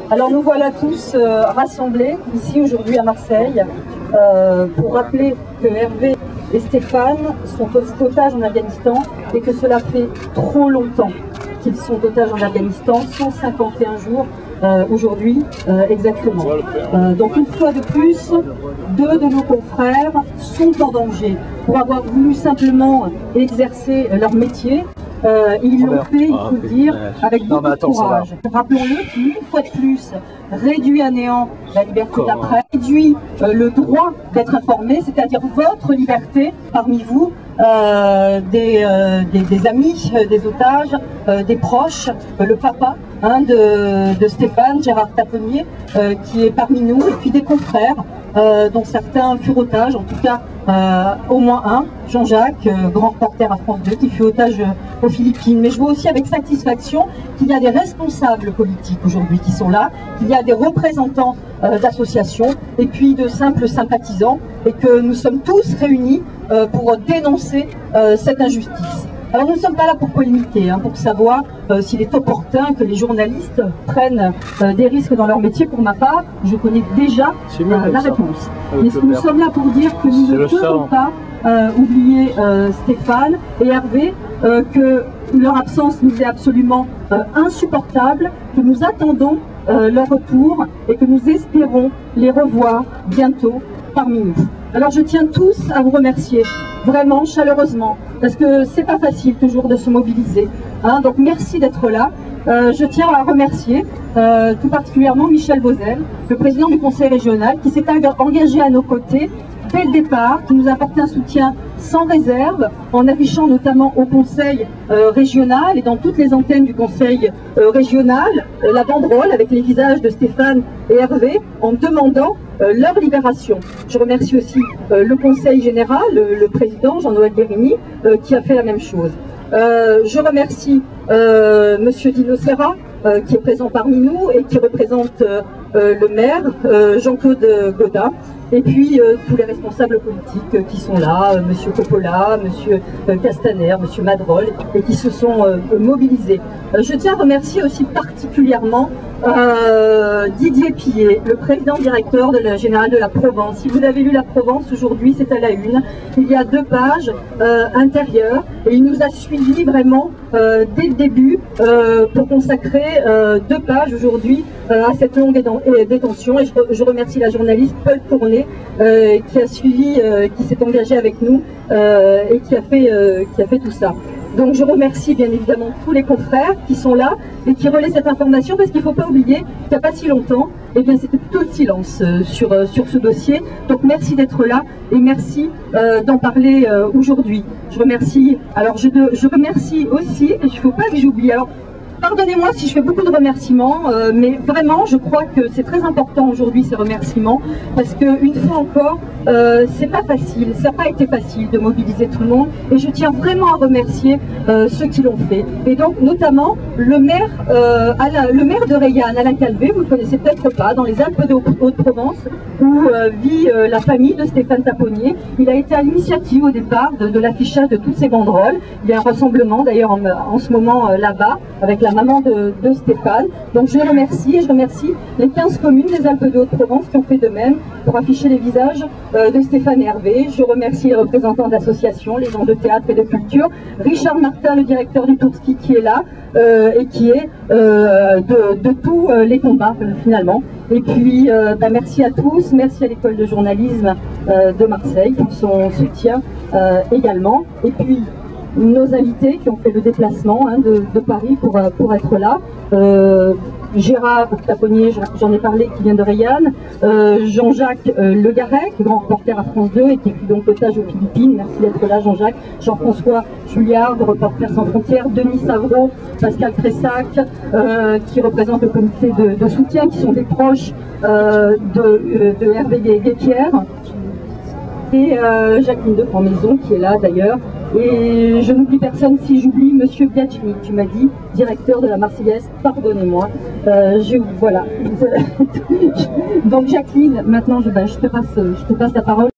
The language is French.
Alors nous voilà tous rassemblés ici aujourd'hui à Marseille pour rappeler que Hervé et Stéphane sont otages en Afghanistan et que cela fait trop longtemps qu'ils sont otages en Afghanistan, 151 jours aujourd'hui exactement. Donc une fois de plus, deux de nos confrères sont en danger pour avoir voulu simplement exercer leur métier. Ils l'ont fait, il faut le dire, avec beaucoup de courage. Rappelons-le, qui une fois de plus réduit à néant la liberté de la presse, réduit le droit d'être informé, c'est-à-dire votre liberté parmi vous, des amis, des otages, des proches, le papa de Stéphane, Gérard Taponnier, qui est parmi nous, et puis des confrères, dont certains furent otages, en tout cas au moins un, Jean-Jacques, grand reporter à France 2, qui fut otage aux Philippines. Mais je vois aussi avec satisfaction qu'il y a des responsables politiques aujourd'hui qui sont là, qu'il y a des représentants d'associations et puis de simples sympathisants, et que nous sommes tous réunis pour dénoncer cette injustice. Alors nous ne sommes pas là pour polémiquer, pour savoir s'il est opportun que les journalistes prennent des risques dans leur métier. Pour ma part, je connais déjà la réponse. Mais nous sommes là pour dire que nous ne devons pas oublier Stéphane et Hervé, que leur absence nous est absolument insupportable, que nous attendons leur retour et que nous espérons les revoir bientôt parmi nous. Alors je tiens tous à vous remercier, vraiment chaleureusement, parce que c'est pas facile toujours de se mobiliser. Donc merci d'être là. Je tiens à remercier tout particulièrement Michel Vauzel, le président du conseil régional, qui s'est engagé à nos côtés dès le départ, qui nous a apporté un soutien sans réserve, en affichant notamment au conseil régional et dans toutes les antennes du conseil régional la banderole avec les visages de Stéphane et Hervé, en demandant leur libération. Je remercie aussi le conseil général, le président Jean-Noël Guérini, qui a fait la même chose. Je remercie Monsieur Dino Serra, qui est présent parmi nous et qui représente le maire, Jean-Claude Godin, et puis tous les responsables politiques qui sont là, Monsieur Coppola, Monsieur Castaner, Monsieur Madrol, et qui se sont mobilisés. Je tiens à remercier aussi particulièrement Didier Pillet, le président directeur de la Générale de la Provence. Si vous avez lu la Provence aujourd'hui, c'est à la une. Il y a 2 pages intérieures et il nous a suivis vraiment dès le début pour consacrer 2 pages aujourd'hui à cette longue détention. Et je remercie la journaliste Paul Tourné qui a suivi, qui s'est engagée avec nous et qui a fait tout ça. Donc je remercie bien évidemment tous les confrères qui sont là et qui relaient cette information, parce qu'il ne faut pas oublier qu'il n'y a pas si longtemps, eh bien c'était plutôt le silence sur ce dossier. Donc merci d'être là et merci d'en parler aujourd'hui. Je remercie, alors je remercie aussi, et il ne faut pas que j'oublie, alors pardonnez-moi si je fais beaucoup de remerciements, mais vraiment je crois que c'est très important aujourd'hui ces remerciements, parce qu'une fois encore, c'est pas facile, ça n'a pas été facile de mobiliser tout le monde, et je tiens vraiment à remercier ceux qui l'ont fait. Et donc notamment le maire de Reillanne, Alain Calvé, vous ne le connaissez peut-être pas, dans les Alpes de Haute-Provence, où vit la famille de Stéphane Taponnier. Il a été à l'initiative au départ de l'affichage de toutes ces banderoles. Il y a un rassemblement d'ailleurs en ce moment là-bas, avec la maman de Stéphane. Donc je les remercie, et je remercie les 15 communes des Alpes de Haute-Provence qui ont fait de même pour afficher les visages de Stéphane et Hervé. Je remercie les représentants d'associations, les gens de théâtre et de culture, Richard Martin, le directeur du Tourski, qui est là et qui est de tous les combats finalement. Et puis merci à tous, merci à l'école de journalisme de Marseille pour son soutien également. Et puis nos invités qui ont fait le déplacement de Paris pour être là. Gérard Taponnier, j'en ai parlé, qui vient de Reillanne. Jean-Jacques Le Garec, grand reporter à France 2 et qui est donc otage aux Philippines. Merci d'être là, Jean-Jacques. Jean-François Julliard, de Reporters sans frontières. Denis Savreau, Pascal Tressac, qui représente le comité de soutien, qui sont des proches de Hervé Guépierre. Et Jacqueline de Grandmaison, qui est là d'ailleurs. Et je n'oublie personne si j'oublie Monsieur Biagini, tu m'as dit, directeur de la Marseillaise, pardonnez-moi. Voilà. Donc Jacqueline, maintenant je te passe la parole.